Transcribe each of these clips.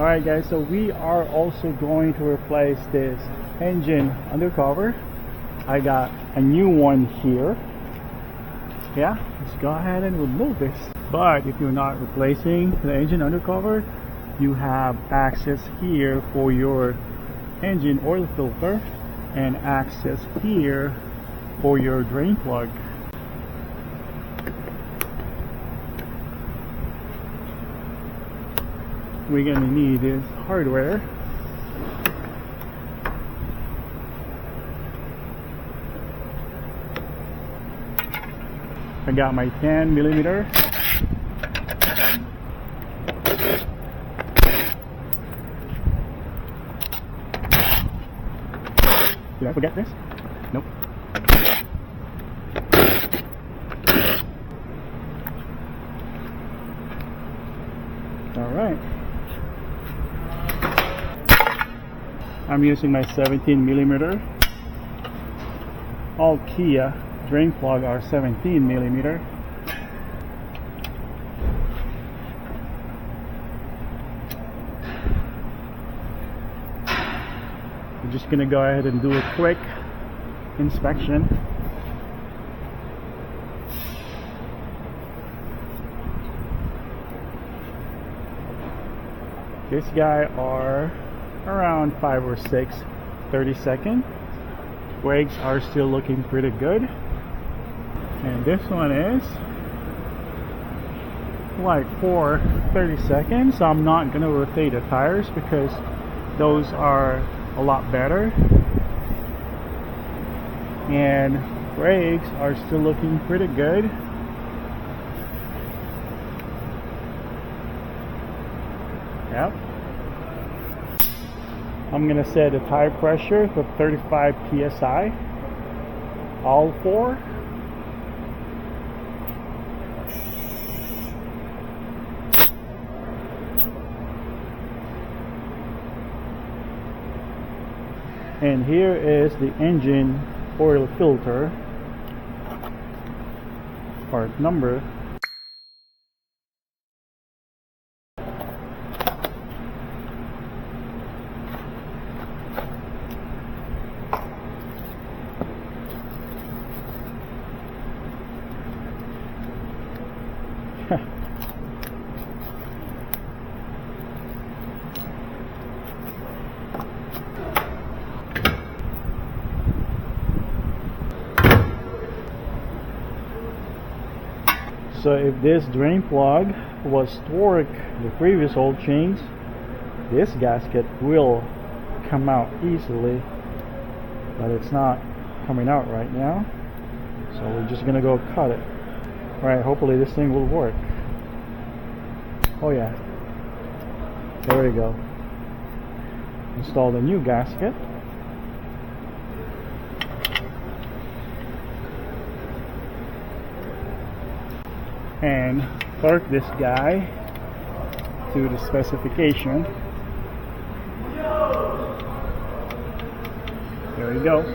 Alright guys, so we are also going to replace this engine undercover. I got a new one here. Yeah, let's go ahead and remove this. But if you're not replacing the engine undercover, you have access here for your engine oil filter and access here for your drain plug. We're gonna need this hardware. I got my 10mm. Did I forget this? Nope. Alright. I'm using my 17mm. All Kia drain plug are 17mm. We're just gonna go ahead and do a quick inspection. This guy are around 5 or 6 30-second. Brakes are still looking pretty good. And this one is like 4 30-second. So I'm not gonna rotate the tires because those are a lot better. And brakes are still looking pretty good. Yep. I'm gonna set the tire pressure to 35 psi. All 4. And here is the engine oil filter part number. So if this drain plug was torqued the previous oil change, this gasket will come out easily, but it's not coming out right now, so we're just gonna go cut it. Alright, hopefully this thing will work. Oh yeah, there we go. Install the new gasket. And torque this guy to the specification. There we go.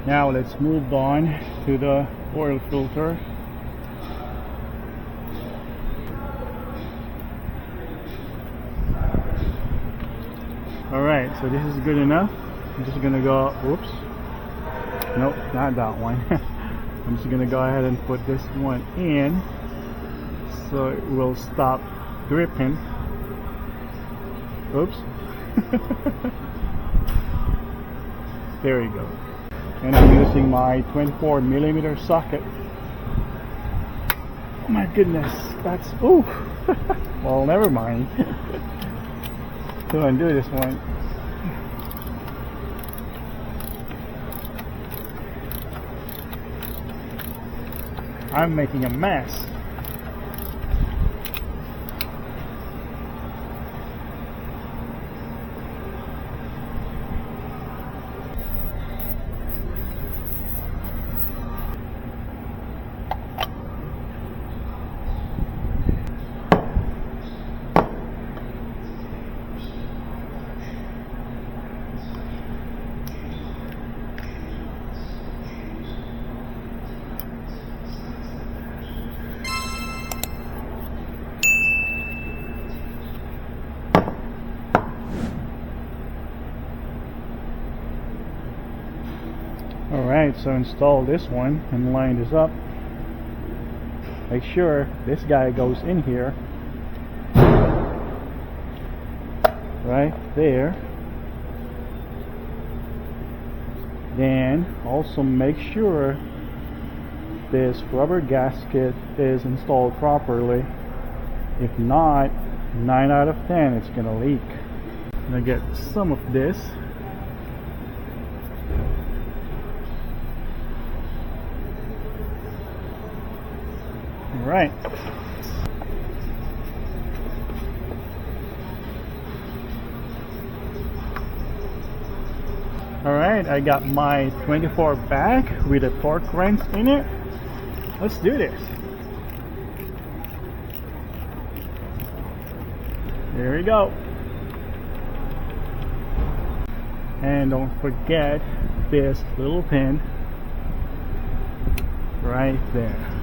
Now let's move on to the oil filter. Alright, so this is good enough. I'm just gonna go, oops, nope, not that one. I'm just gonna go ahead and put this one in so it will stop dripping. Oops. There we go. And I'm using my 24mm socket. Oh my goodness, that's, ooh. Well, never mind. So undo this one. I'm making a mess. Alright, so install this one and line this up. Make sure this guy goes in here, right there. Then also make sure this rubber gasket is installed properly. If not, 9 out of 10 it's gonna leak. I'm gonna get some of this. Alright. Alright, I got my 24 bag with a torque wrench in it. Let's do this. There we go. And don't forget this little pin right there.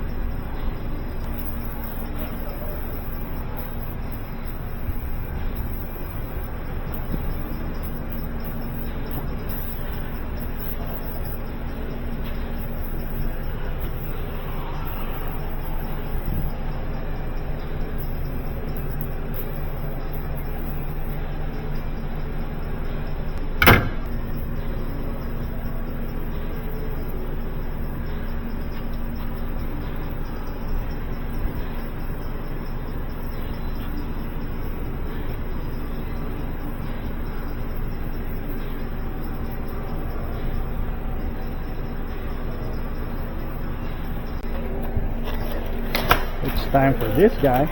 It's time for this guy.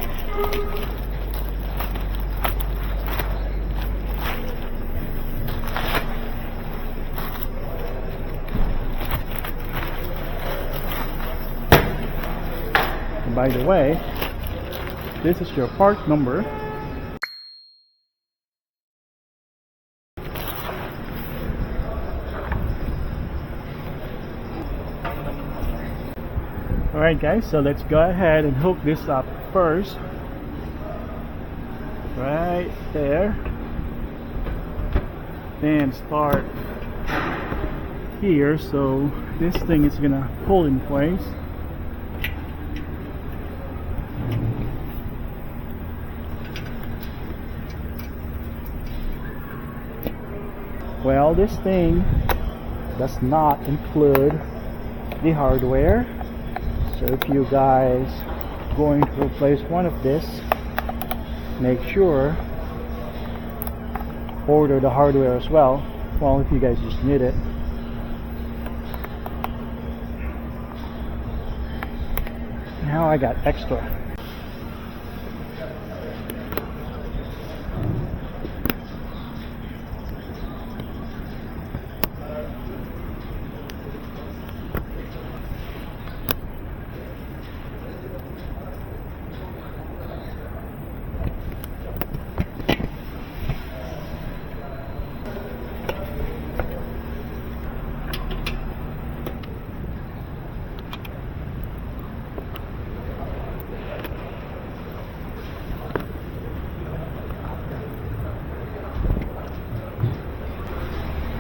And by the way, this is your part number. Alright guys, so let's go ahead and hook this up first. Right there. Then start here, so this thing is gonna pull in place. Well, this thing does not include the hardware. So if you guys going to replace one of this, make sure order the hardware as well. Well, if you guys just need it. Now I got extra.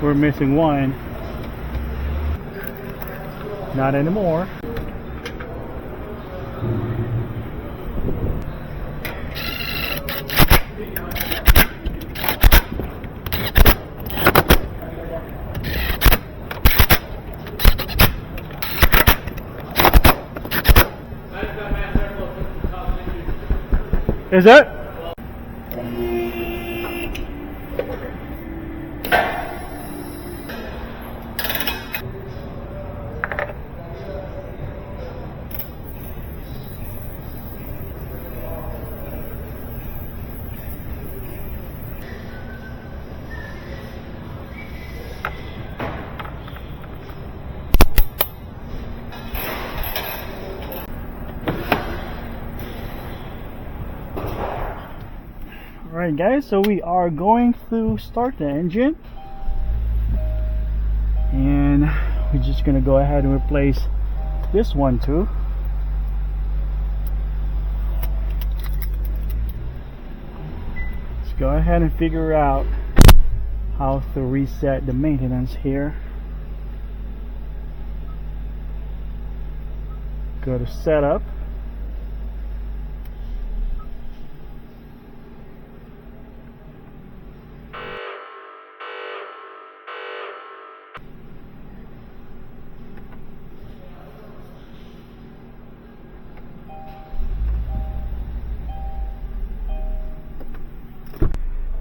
We're missing one. Not anymore. Is it? Alright guys, so we are going to start the engine, and we're just gonna go ahead and replace this one too. Let's go ahead and figure out how to reset the maintenance here. Go to setup.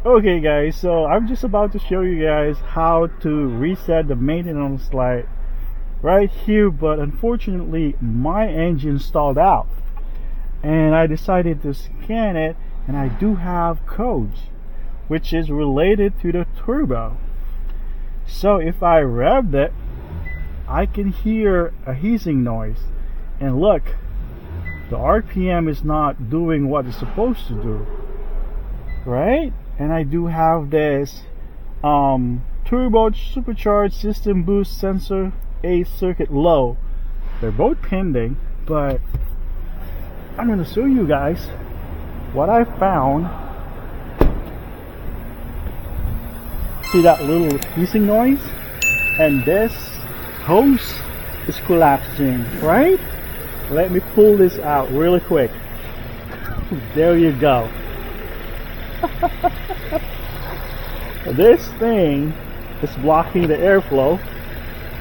Okay guys, so I'm just about to show you guys how to reset the maintenance light right here, but unfortunately my engine stalled out and I decided to scan it, and I do have codes which is related to the turbo. So if I revved it, I can hear a hissing noise, and look, the RPM is not doing what it's supposed to do, right? And I do have this turbo supercharged system boost sensor A circuit low. They're both pending, but I'm going to show you guys what I found. See that little hissing noise? And this hose is collapsing, right? Let me pull this out really quick. There you go. This thing is blocking the airflow,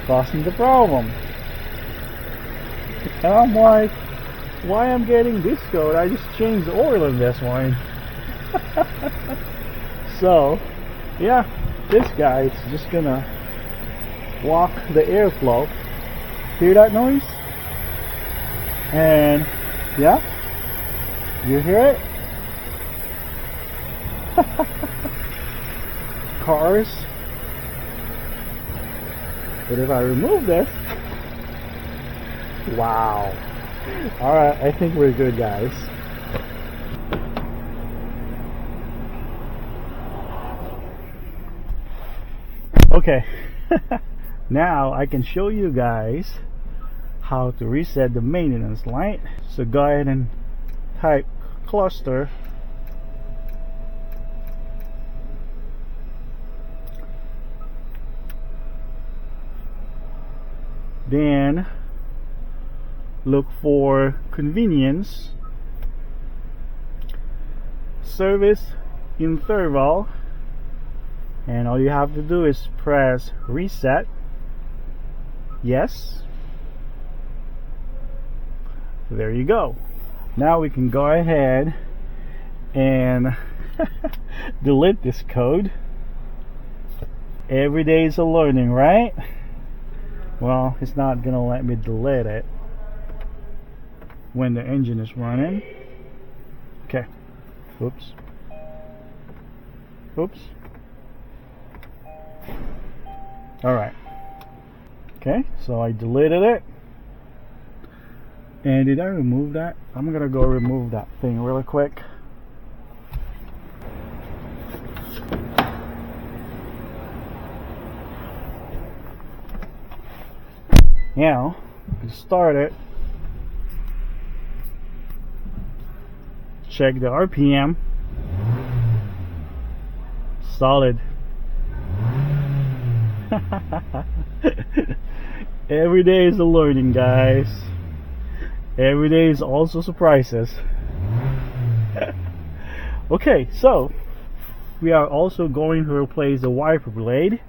causing the problem. And I'm like, why I'm getting this code? I just changed the oil in this one. So yeah, this guy is just gonna block the airflow. Hear that noise? And yeah, you hear it? Cars. But if I remove this, wow. Alright, I think we're good, guys. Okay. Now I can show you guys how to reset the maintenance light. So go ahead and type cluster. Then look for convenience, service interval, and all you have to do is press reset. Yes. There you go. Now we can go ahead and delete this code. Every day is a learning, right? Well, it's not gonna let me delete it when the engine is running. Okay. Oops. Oops. Alright. Okay, so I deleted it. And did I remove that? I'm gonna go remove that thing really quick. Now, start it. Check the RPM. Solid. Every day is a learning, guys. Every day is also surprises. Okay, so we are also going to replace the wiper blade.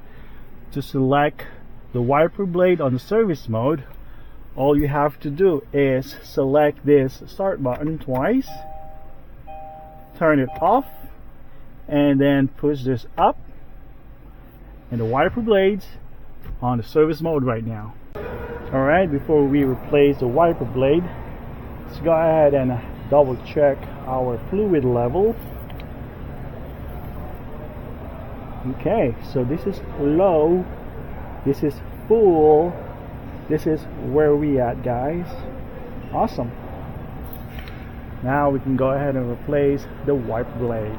To select the wiper blade on the service mode, all you have to do is select this start button twice, turn it off, and then push this up, and the wiper blades on the service mode right now. Alright, before we replace the wiper blade, let's go ahead and double check our fluid level. Okay, so this is low, this is full, this is where we at, guys. Awesome. Now we can go ahead and replace the wiper blade.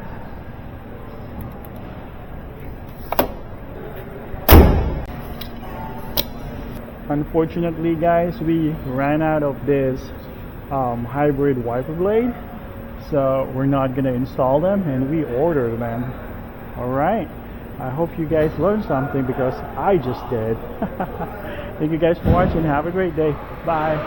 Unfortunately, guys, we ran out of this hybrid wiper blade, so we're not gonna install them, and we ordered them. Alright, I hope you guys learned something, because I just did. Thank you guys for watching. Have a great day. Bye.